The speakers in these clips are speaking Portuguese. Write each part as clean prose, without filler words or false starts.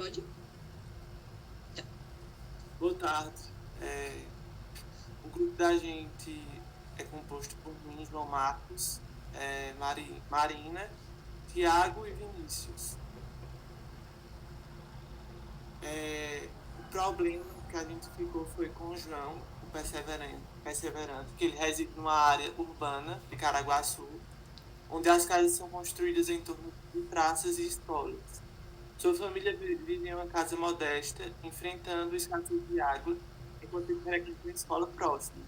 Pode? Tá. Boa tarde. O grupo da gente é composto por mim, João Marcos, Marina, Tiago e Vinícius. O problema que a gente ficou foi com o João, o perseverante, que ele reside numa área urbana de Caraguaçu, onde as casas são construídas em torno de praças e escolas. Sua família vive em uma casa modesta, enfrentando escassez de água, enquanto ele frequenta uma escola próxima,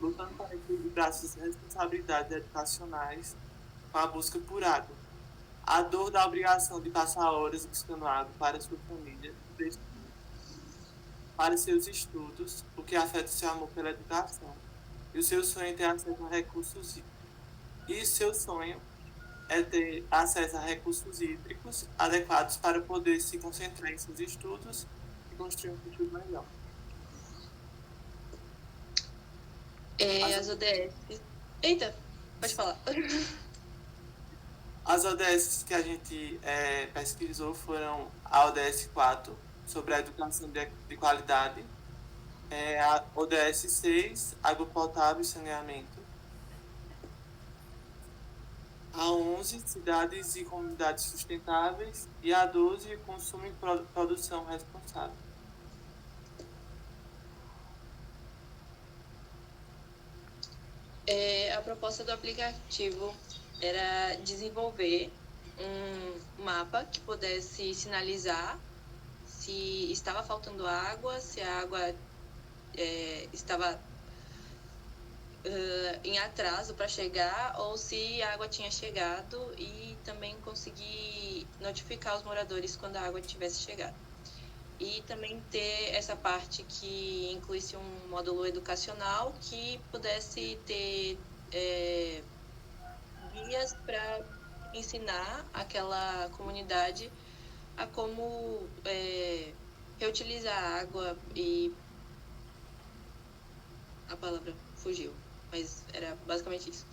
lutando para equilibrar suas responsabilidades educacionais com a busca por água. A dor da obrigação de passar horas buscando água para sua família, para seus estudos, o que afeta seu amor pela educação. E o seu sonho é ter acesso a recursos e seu sonho é ter acesso a recursos hídricos adequados para poder se concentrar em seus estudos e construir um futuro melhor. As ODS. Eita, pode falar. As ODS que a gente pesquisou foram a ODS 4, sobre a educação de qualidade, a ODS 6, água potável e saneamento, a 11, cidades e comunidades sustentáveis, e a 12, consumo e produção responsável. A proposta do aplicativo era desenvolver um mapa que pudesse sinalizar se estava faltando água, se a água estava em atraso para chegar ou se a água tinha chegado, e também conseguir notificar os moradores quando a água tivesse chegado. E também ter essa parte que incluísse um módulo educacional que pudesse ter guias para ensinar aquela comunidade a como reutilizar a água, e a palavra fugiu, mas era basicamente isso.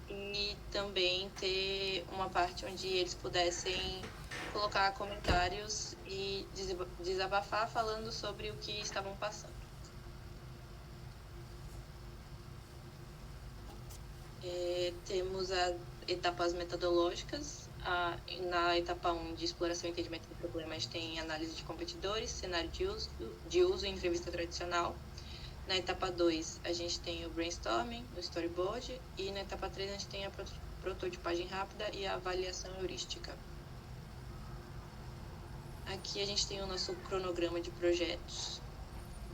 E também ter uma parte onde eles pudessem colocar comentários e desabafar falando sobre o que estavam passando. Temos as etapas metodológicas. Na etapa 1, de exploração e entendimento do problema, a gente tem análise de competidores, cenário de uso e entrevista tradicional. Na etapa 2, a gente tem o brainstorming, o storyboard, e na etapa 3 a gente tem a prototipagem rápida e a avaliação heurística. Aqui a gente tem o nosso cronograma de projetos.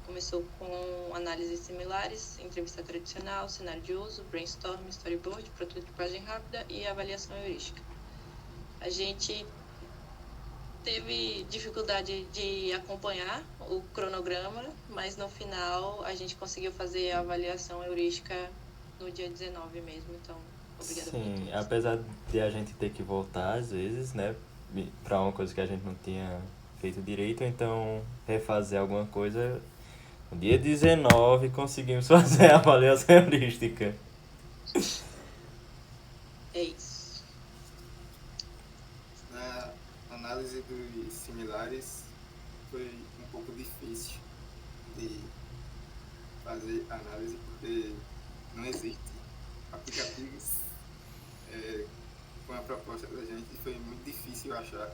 Começou com análises similares, entrevista tradicional, cenário de uso, brainstorm, storyboard, prototipagem rápida e avaliação heurística. A gente teve dificuldade de acompanhar o cronograma, mas no final a gente conseguiu fazer a avaliação heurística no dia 19 mesmo, então obrigada por Sim, tudo. apesar de a gente ter que voltar às vezes, né, pra uma coisa que a gente não tinha feito direito, então refazer alguma coisa, no dia 19 conseguimos fazer a avaliação heurística. É isso. Na análise dos similares foi um pouco difícil de fazer análise porque não existe aplicativos com a proposta da gente, e foi muito difícil achar.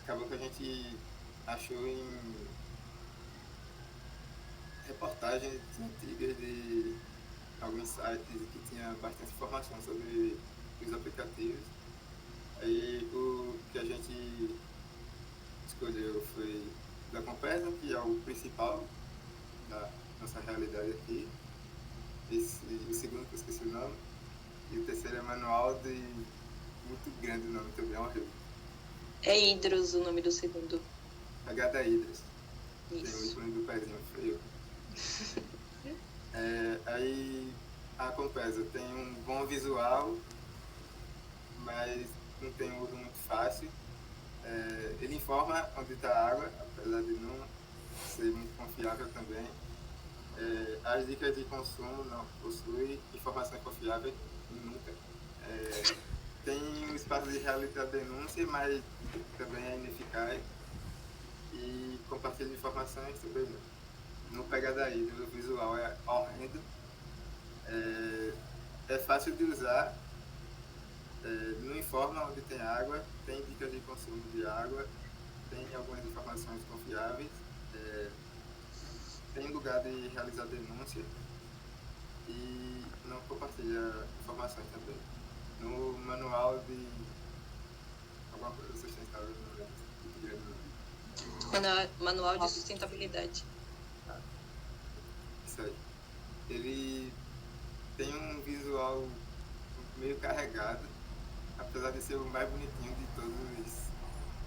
Acabou que a gente achou em reportagens antigas de alguns sites que tinha bastante informação sobre os aplicativos. Aí o que a gente escolheu foi da Compesa, que é o principal da nossa realidade aqui. O segundo que eu esqueci o nome. E o terceiro é manual de... muito grande o nome também, é horrível. É Hidros o nome do segundo. HD Hidros. Tem o Isso. ícone do pezinho feio. Aí a Compesa tem um bom visual, mas não tem um uso muito fácil. Ele informa onde está a água, apesar de não ser muito confiável também. As dicas de consumo não possui informação confiável nunca. tem um espaço de realizar denúncia, mas também é ineficaz. E compartilha informações também não pega daí, o visual é horrendo. É fácil de usar, não informa onde tem água, tem dicas de consumo de água, tem algumas informações confiáveis, tem lugar de realizar denúncia e não compartilha informações também. No manual de alguma coisa sustentável, não lembro. Manual de sustentabilidade. Isso aí. Ele tem um visual meio carregado, apesar de ser o mais bonitinho de todos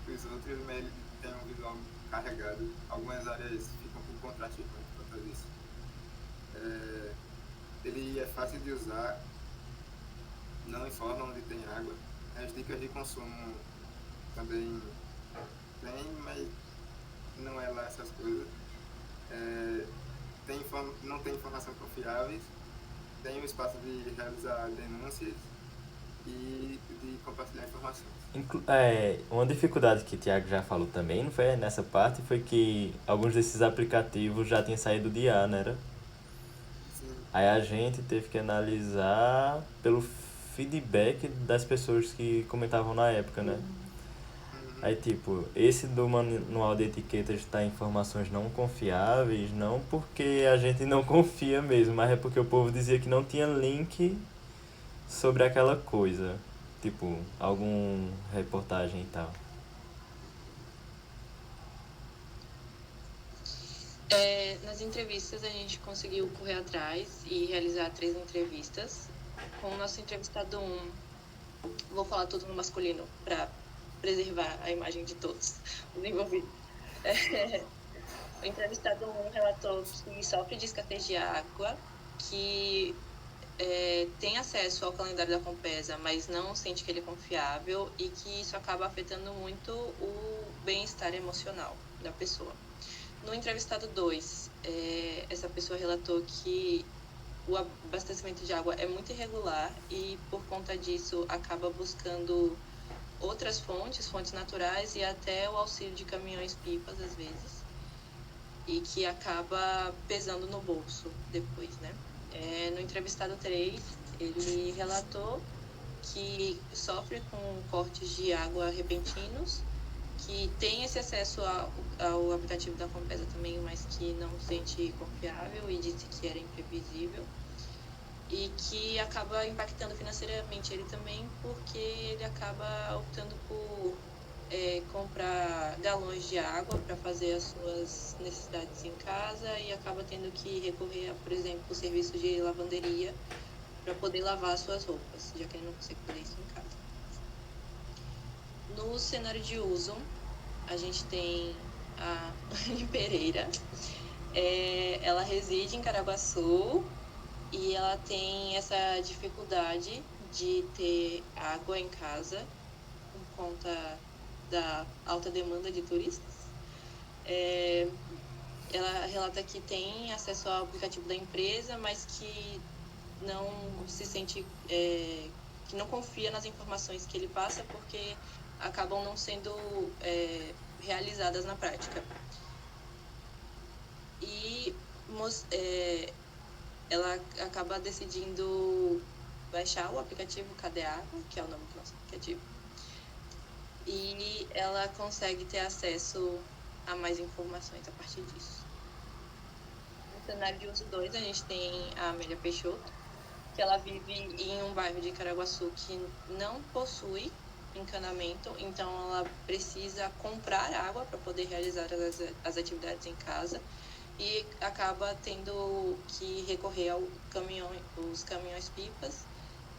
os outros, mas ele tem um visual carregado. Algumas áreas ficam com contraste ruim por conta disso. Ele é fácil de usar, não informa onde tem água. As dicas de consumo também tem, mas não é lá essas coisas. Não tem informação confiáveis, tem o espaço de realizar denúncias e de compartilhar informações. Uma dificuldade que o Thiago já falou também, não foi nessa parte, foi que alguns desses aplicativos já tinham saído de ar, né? Sim. Aí a gente teve que analisar pelo feedback das pessoas que comentavam na época, né? Aí, tipo, esse do manual de etiquetas tá informações não confiáveis, não porque a gente não confia mesmo, mas é porque o povo dizia que não tinha link sobre aquela coisa. Tipo, algum reportagem e tal. Nas entrevistas a gente conseguiu correr atrás e realizar 3 entrevistas. Com o nosso entrevistado 1, vou falar tudo no masculino para preservar a imagem de todos os envolvidos. O entrevistado 1 relatou que sofre de escassez de água, que tem acesso ao calendário da Compesa, mas não sente que ele é confiável e que isso acaba afetando muito o bem-estar emocional da pessoa. No entrevistado 2, essa pessoa relatou que o abastecimento de água é muito irregular e, por conta disso, acaba buscando outras fontes naturais e até o auxílio de caminhões-pipas, às vezes, e que acaba pesando no bolso depois, né? No entrevistado 3, ele relatou que sofre com cortes de água repentinos, que tem esse acesso ao aplicativo da Compesa também, mas que não se sente confiável e disse que era imprevisível, e que acaba impactando financeiramente ele também, porque ele acaba optando por comprar galões de água para fazer as suas necessidades em casa e acaba tendo que recorrer a, por exemplo, o serviço de lavanderia para poder lavar as suas roupas, já que ele não consegue fazer isso em casa. No cenário de uso, a gente tem a Anne Pereira. Ela reside em Caraguaçu e ela tem essa dificuldade de ter água em casa por conta da alta demanda de turistas. Ela relata que tem acesso ao aplicativo da empresa, mas que não se sente, que não confia nas informações que ele passa porque acabam não sendo realizadas na prática. E ela acaba decidindo baixar o aplicativo Cadê Água, que é o nome do nosso aplicativo, e ela consegue ter acesso a mais informações a partir disso. No cenário de uso 2, a gente tem a Amélia Peixoto, que ela vive em um bairro de Caraguaçu que não possui encanamento, então ela precisa comprar água para poder realizar as atividades em casa e acaba tendo que recorrer aos caminhões-pipas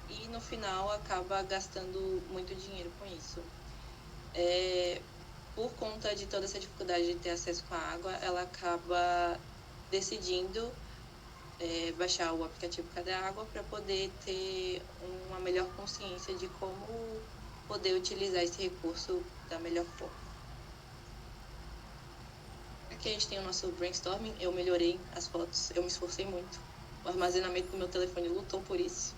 e no final acaba gastando muito dinheiro com isso. Por conta de toda essa dificuldade de ter acesso com a água, ela acaba decidindo baixar o aplicativo Cadê Água para poder ter uma melhor consciência de como poder utilizar esse recurso da melhor forma. Aqui a gente tem o nosso brainstorming. Eu melhorei as fotos, eu me esforcei muito. O armazenamento do meu telefone lutou por isso.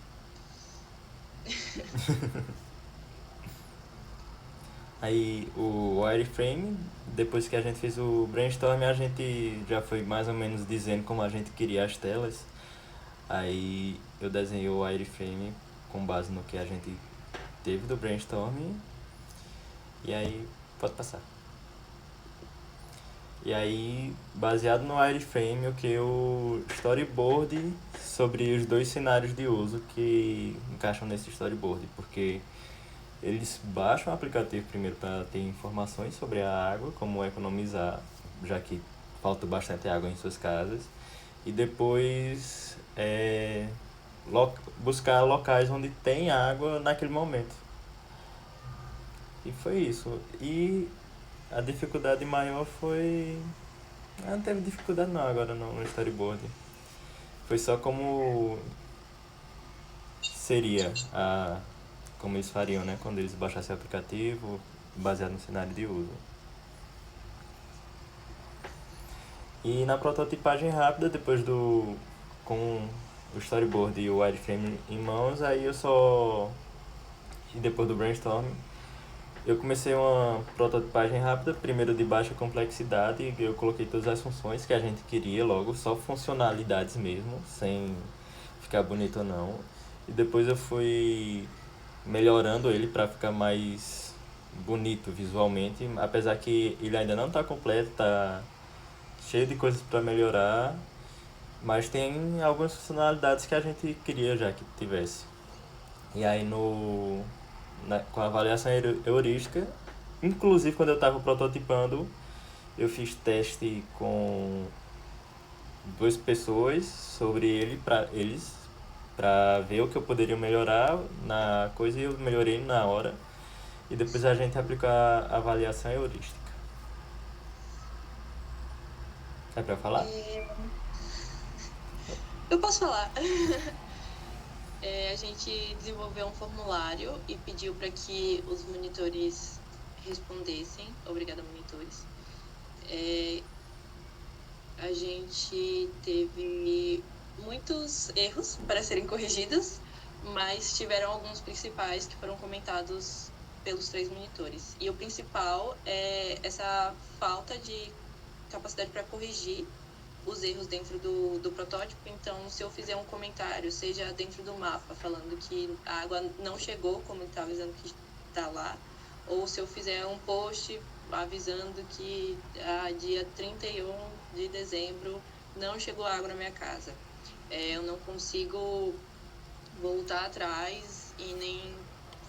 Aí o wireframe, depois que a gente fez o brainstorm, a gente já foi mais ou menos dizendo como a gente queria as telas. Aí eu desenhei o wireframe com base no que a gente teve do brainstorm. E aí, pode passar. E aí, baseado no wireframe, eu criei o storyboard sobre os dois cenários de uso que encaixam nesse storyboard, porque eles baixam o aplicativo primeiro para ter informações sobre a água, como economizar, já que falta bastante água em suas casas, e depois buscar locais onde tem água naquele momento. E foi isso. E a dificuldade maior foi... não teve dificuldade não agora no storyboard. Foi só como seria como eles fariam, né? Quando eles baixassem o aplicativo baseado no cenário de uso. E na prototipagem rápida, com o storyboard e o wireframe em mãos, aí e depois do brainstorm, eu comecei uma prototipagem rápida, primeiro de baixa complexidade, eu coloquei todas as funções que a gente queria logo, só funcionalidades mesmo, sem ficar bonito ou não. E depois eu fui melhorando ele para ficar mais bonito visualmente, apesar que ele ainda não está completo, tá cheio de coisas para melhorar, mas tem algumas funcionalidades que a gente queria já que tivesse. E aí com a avaliação heurística, inclusive quando eu estava prototipando, eu fiz teste com duas pessoas sobre eles para ver o que eu poderia melhorar na coisa, e eu melhorei na hora. E depois a gente aplicou a avaliação heurística. É pra falar? Eu posso falar. A gente desenvolveu um formulário e pediu para que os monitores respondessem. Obrigada, monitores. A gente teve muitos erros para serem corrigidos, mas tiveram alguns principais que foram comentados pelos 3 monitores. E o principal é essa falta de capacidade para corrigir os erros dentro do protótipo. Então, se eu fizer um comentário, seja dentro do mapa, falando que a água não chegou, como ele está avisando que está lá, ou se eu fizer um post avisando que dia 31 de dezembro não chegou água na minha casa, eu não consigo voltar atrás e nem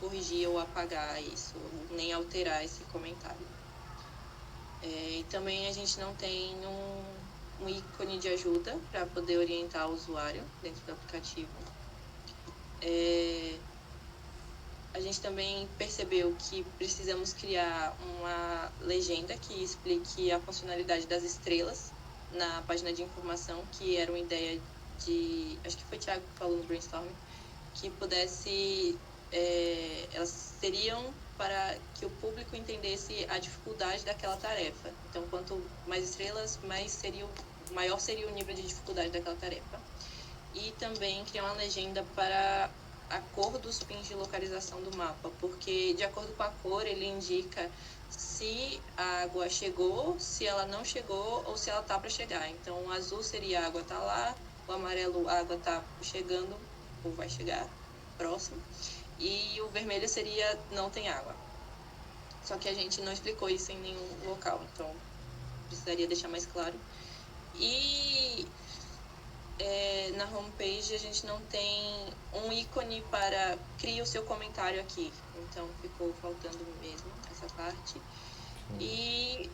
corrigir ou apagar isso, nem alterar esse comentário. E também a gente não tem um ícone de ajuda para poder orientar o usuário dentro do aplicativo. A gente também percebeu que precisamos criar uma legenda que explique a funcionalidade das estrelas na página de informação, que era uma ideia acho que foi o Thiago que falou no brainstorm, que pudesse, elas seriam para que o público entendesse a dificuldade daquela tarefa. Então, quanto mais estrelas, maior seria o nível de dificuldade daquela tarefa. E também criar uma legenda para a cor dos pins de localização do mapa, porque de acordo com a cor ele indica se a água chegou, se ela não chegou ou se ela tá para chegar. Então o azul seria a água tá lá, o amarelo a água tá chegando ou vai chegar próximo, e o vermelho seria não tem água. Só que a gente não explicou isso em nenhum local, então precisaria deixar mais claro. E na homepage a gente não tem um ícone para criar o seu comentário aqui, então ficou faltando mesmo essa parte. E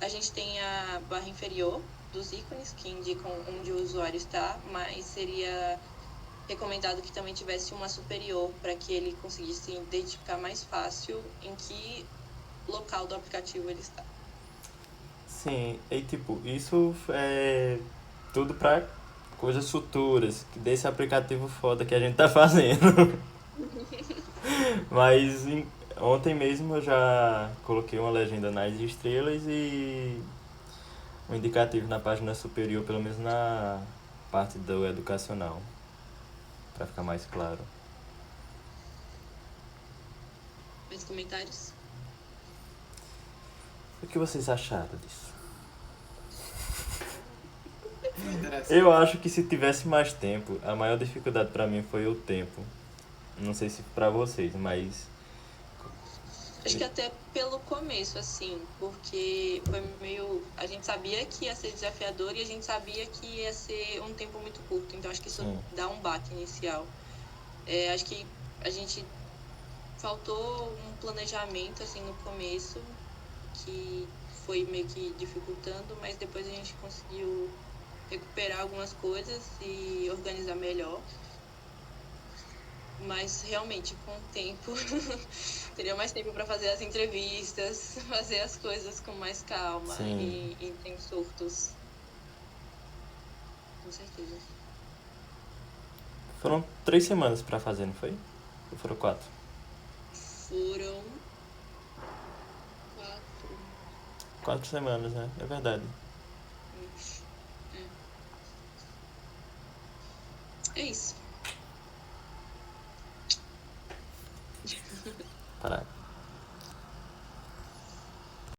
a gente tem a barra inferior dos ícones que indicam onde o usuário está, mas seria recomendado que também tivesse uma superior para que ele conseguisse identificar mais fácil em que local do aplicativo ele está. Sim, e tipo, isso é tudo pra coisas futuras, desse aplicativo foda que a gente tá fazendo. Mas ontem mesmo eu já coloquei uma legenda nas estrelas e um indicativo na página superior, pelo menos na parte do educacional, pra ficar mais claro. Mais comentários? O que vocês acharam disso? Foi interessante. Eu acho que se tivesse mais tempo, a maior dificuldade pra mim foi o tempo. Não sei se pra vocês, mas Acho que até pelo começo, assim, porque foi meio. A gente sabia que ia ser desafiador e a gente sabia que ia ser um tempo muito curto. Então acho que isso Sim. dá um baque inicial. Acho que a gente faltou um planejamento, assim, no começo, que foi meio que dificultando, mas depois a gente conseguiu recuperar algumas coisas e organizar melhor. Mas realmente, com o tempo, teria mais tempo para fazer as entrevistas, fazer as coisas com mais calma Sim. e sem surtos. Com certeza. foram 3 semanas pra fazer, não foi? Ou foram 4? Foram 4. 4 semanas, né? É verdade. É isso. Parar.